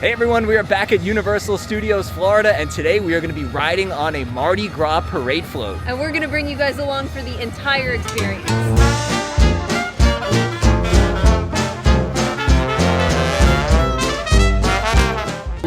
Hey everyone, we are back at Universal Studios, Florida, and today we are going to be riding on a Mardi Gras parade float. And we're going to bring you guys along for the entire experience.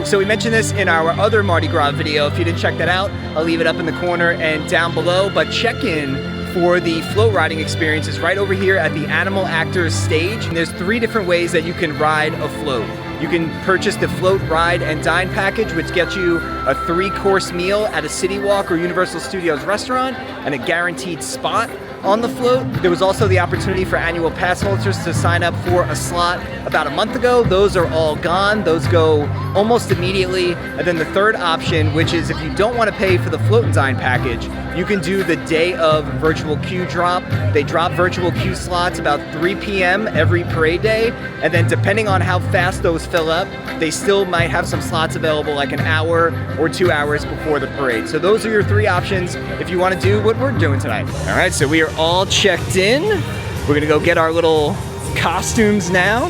So we mentioned this in our other Mardi Gras video. If you didn't check that out, I'll leave it up in the corner and down below. But check in for the float riding experience is right over here at the Animal Actors stage. And there's 3 different ways that you can ride a float. You can purchase the float, ride, and dine package, which gets you a 3-course meal at a City Walk or Universal Studios restaurant and a guaranteed spot on the float. There was also the opportunity for annual pass holders to sign up for a slot about a month ago. Those are all gone. Those go almost immediately. And then the third option, which is if you don't want to pay for the float and dine package, you can do the day of virtual queue drop. They drop virtual queue slots about 3 p.m. every parade day. And then depending on how fast those fill up, they still might have some slots available like an hour or 2 hours before the parade. So those are your 3 options if you want to do what we're doing tonight. All right, so we are all checked in. We're gonna go get our little costumes now.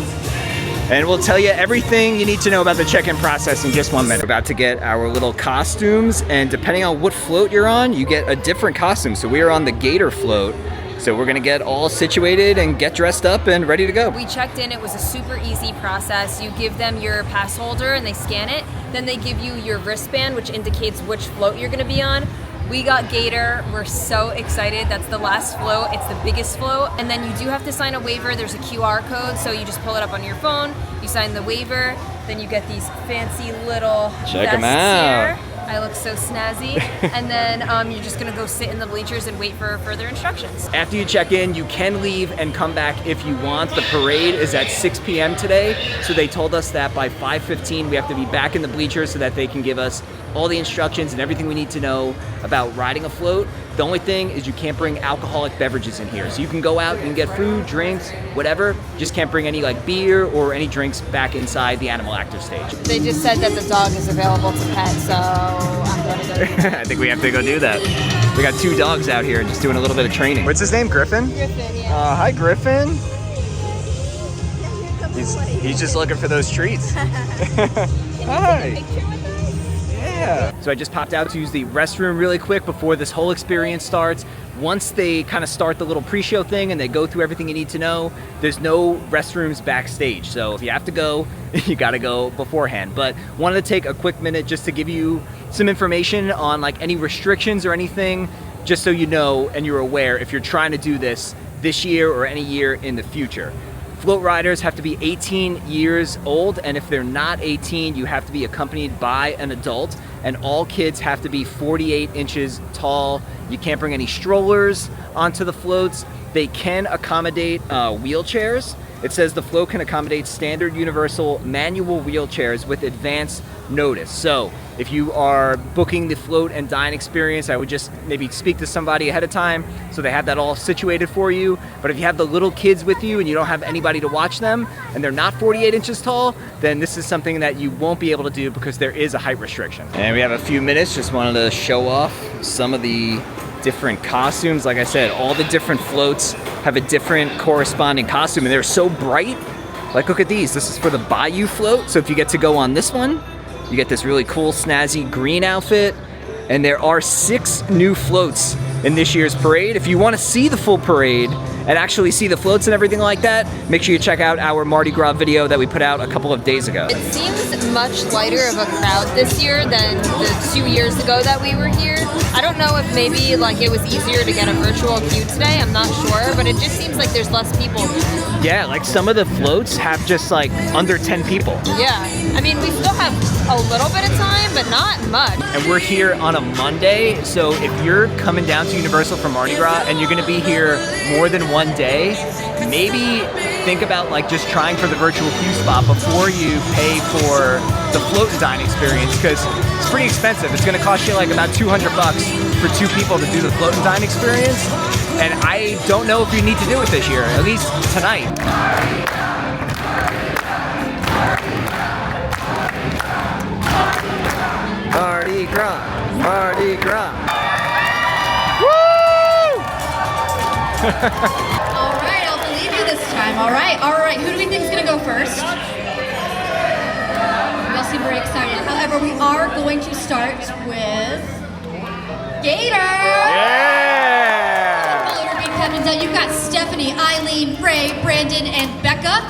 And we'll tell you everything you need to know about the check-in process in just 1 minute. We're about to get our little costumes, and depending on what float you're on, you get a different costume. So we are on the Gator float. So we're gonna get all situated and get dressed up and ready to go. We checked in, it was a super easy process. You give them your pass holder and they scan it. Then they give you your wristband, which indicates which float you're gonna be on. We got Gator, we're so excited. That's the last float, it's the biggest float. And then you do have to sign a waiver. There's a QR code, so you just pull it up on your phone, you sign the waiver, then you get these fancy little Check them vests out. here. I look so snazzy. And then you're just gonna go sit in the bleachers and wait for further instructions. After you check in, you can leave and come back if you want. The parade is at 6 p.m. today, so they told us that by 5:15 we have to be back in the bleachers so that they can give us all the instructions and everything we need to know about riding a float. The only thing is you can't bring alcoholic beverages in here. So you can go out and get food, drinks, whatever. Just can't bring any like beer or any drinks back inside the Animal Actors stage. They just said that the dog is available to pet, so I'm gonna go do that. I think we have to go do that. We got 2 dogs out here just doing a little bit of training. What's his name, Griffin? Griffin, yeah. Hi, Griffin. He's just looking for those treats. Hi. Yeah. So I just popped out to use the restroom really quick before this whole experience starts. Once they kind of start the little pre-show thing and they go through everything you need to know, there's no restrooms backstage. So if you have to go, you gotta go beforehand. But wanted to take a quick minute just to give you some information on like any restrictions or anything, just so you know and you're aware if you're trying to do this year or any year in the future. Float riders have to be 18 years old, and if they're not 18, you have to be accompanied by an adult, and all kids have to be 48 inches tall. You can't bring any strollers onto the floats. They can accommodate wheelchairs. It says the float can accommodate standard universal manual wheelchairs with advance notice. So if you are booking the float and dine experience, I would just maybe speak to somebody ahead of time so they have that all situated for you. But if you have the little kids with you and you don't have anybody to watch them and they're not 48 inches tall, then this is something that you won't be able to do because there is a height restriction. And we have a few minutes, just wanted to show off some of the different costumes. Like I said, all the different floats have a different corresponding costume and they're so bright. Like look at these, this is for the Bayou float. So if you get to go on this one, you get this really cool snazzy green outfit. And there are 6 new floats in this year's parade. If you want to see the full parade and actually see the floats and everything like that, make sure you check out our Mardi Gras video that we put out a couple of days ago. It seems much lighter of a crowd this year than the 2 years ago that we were here. I don't know if maybe like it was easier to get a virtual queue today, I'm not sure, but it just seems like there's less people. Yeah, like some of the floats have just like under 10 people. Yeah, I mean we still have a little bit of time, but not much. And we're here on a Monday, so if you're coming down to Universal for Mardi Gras and you're gonna be here more than 1 day, maybe think about like just trying for the virtual queue spot before you pay for the float and dine experience, because it's pretty expensive. It's gonna cost you like about $200 for 2 people to do the float and dine experience. And I don't know if you need to do it this year, at least tonight. Mardi Gras, Mardi Gras. Woo! All right, I'll believe you this time. All right. Who do we think is gonna go first? We'll super excited. However, we are going to start with Gator. Yeah! Follow your beat captains out. You've got Stephanie, Eileen, Ray, Brandon, and Becca.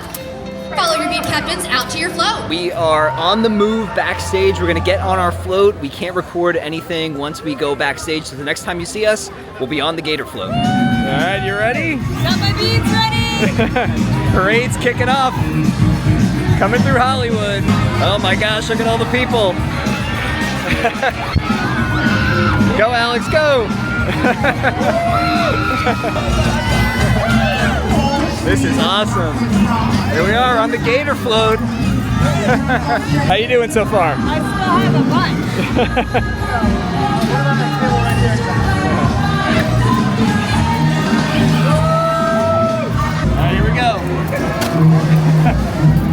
Follow your beat captains out to your float. We are on the move backstage. We're gonna get on our float. We can't record anything once we go backstage, so the next time you see us, we'll be on the Gator float. All right, you ready? Got my beads ready. Parade's kicking off. Coming through Hollywood. Oh my gosh, look at all the people. Go, Alex, go. This is awesome. Here we are on the Gator float. How you doing so far? I still have a bunch. All right, here we go.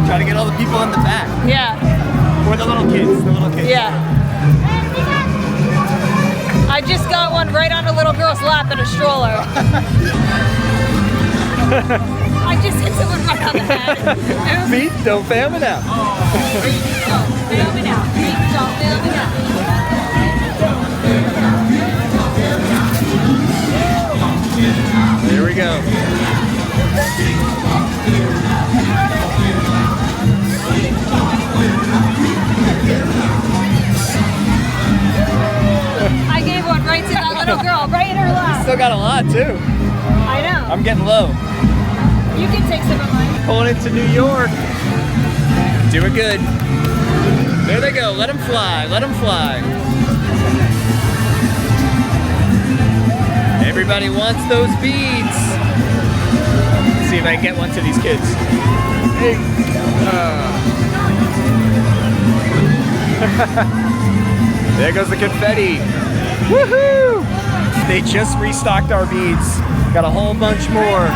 Try to get all the people in the back. Yeah. Or the little kids, Yeah. I just got one right on a little girl's lap in a stroller. I just hit someone right on the head. Feet don't fail me now. Feet don't fail me now. Feet don't fail me now. Here we go. I gave one right to that little girl, right in her lap. Still got a lot too. I know. I'm getting low. You can take some of mine. Pulling into New York. Doing good. There they go. Let them fly. Let them fly. Everybody wants those beads. Let's see if I can get one to these kids. Hey. There goes the confetti. Woohoo! They just restocked our beads. Got a whole bunch more.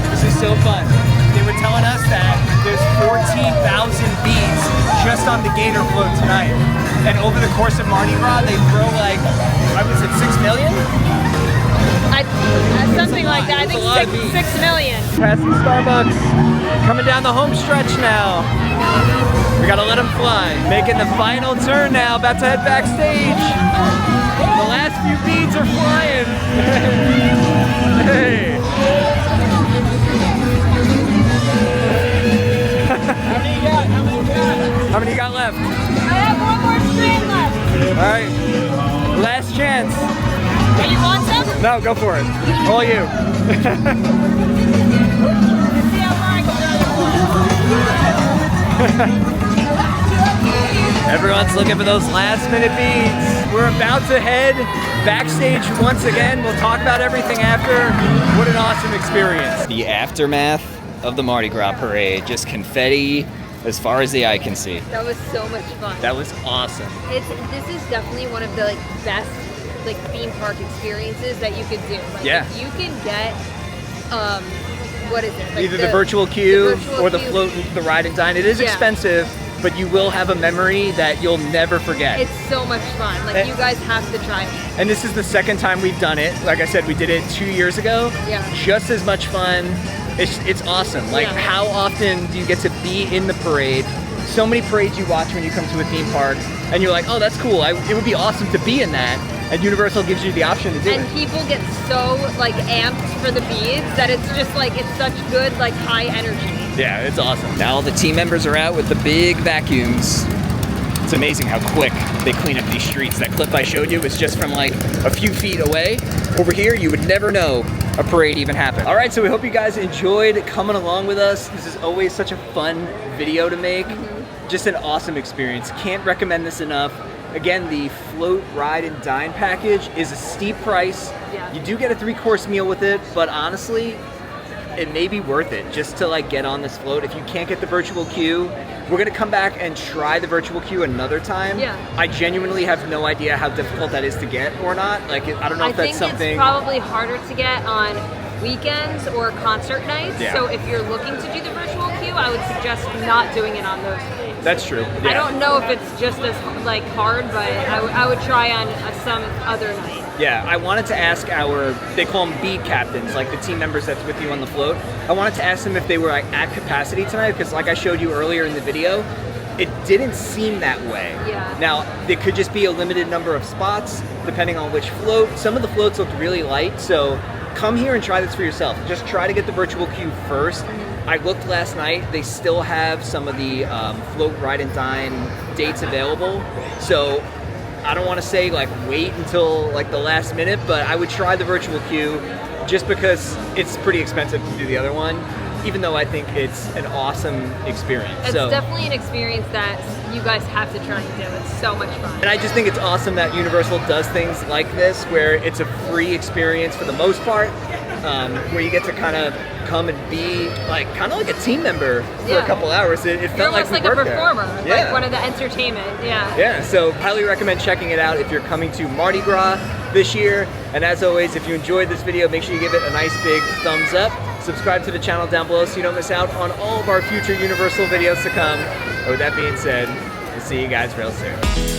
This is so fun. They were telling us that there's 14,000 beads just on the Gator float tonight. And over the course of Mardi Gras, they throw like, what was it, 6 million? Something like that. I think 6 million. Passing Starbucks. Coming down the home stretch now. We gotta let them fly. Making the final turn now. About to head backstage. The last few beads are flying. Hey. How many you got left? I have one more strand left. All right. Last chance. Do you want some? No, go for it. All you. Let's see how far I can throw this one. Everyone's looking for those last minute beads. We're about to head backstage once again. We'll talk about everything after. What an awesome experience. The aftermath of the Mardi Gras parade. Just confetti as far as the eye can see. That was so much fun. That was awesome. This is definitely one of the best theme park experiences that you could do. Yeah. If you can get what is it? Either the virtual queue or the queue. float, the ride and dine. It is expensive, but you will have a memory that you'll never forget. It's so much fun. You guys have to try it. And this is the second time we've done it. Like I said, we did it 2 years ago. Yeah. Just as much fun. It's awesome. How often do you get to be in the parade? So many parades you watch when you come to a theme park, and you're like, oh, that's cool. It would be awesome to be in that. And Universal gives you the option to do it. And people get so amped for the beads that it's just it's such good high energy. Yeah, it's awesome. Now all the team members are out with the big vacuums. It's amazing how quick they clean up these streets. That clip I showed you was just from a few feet away. Over here, you would never know a parade even happened. All right, so we hope you guys enjoyed coming along with us. This is always such a fun video to make. Just an awesome experience. Can't recommend this enough. Again, the float, ride, and dine package is a steep price. Yeah. You do get a 3-course meal with it, but honestly, it may be worth it just to get on this float. If you can't get the virtual queue, we're gonna come back and try the virtual queue another time. Yeah. I genuinely have no idea how difficult that is to get or not. I don't know if that's something. I think it's probably harder to get on weekends or concert nights. Yeah. So if you're looking to do the virtual queue, I would suggest not doing it on those days. That's true. I don't know if it's just as hard, but I would try on a some other night. Yeah, I wanted to ask they call them beat captains, like the team members that's with you on the float. I wanted to ask them if they were like at capacity tonight, because like I showed you earlier in the video, it didn't seem that way. Yeah. Now, there could just be a limited number of spots, depending on which float. Some of the floats looked really light, so come here and try this for yourself. Just try to get the virtual queue first. I looked last night, they still have some of the float, ride, and dine dates available. So I don't want to say like wait until like the last minute, but I would try the virtual queue just because it's pretty expensive to do the other one, even though I think it's an awesome experience. It's definitely an experience that you guys have to try and do. It's so much fun. And I just think it's awesome that Universal does things like this, where it's a free experience for the most part, where you get to kind of come and be like kind of like a team member for a couple hours. It felt You're almost like like a worked performer, there. like one of the entertainment. Yeah. Yeah, so highly recommend checking it out if you're coming to Mardi Gras this year. And as always, if you enjoyed this video, make sure you give it a nice big thumbs up. Subscribe to the channel down below so you don't miss out on all of our future Universal videos to come. And with that being said, we'll see you guys real soon.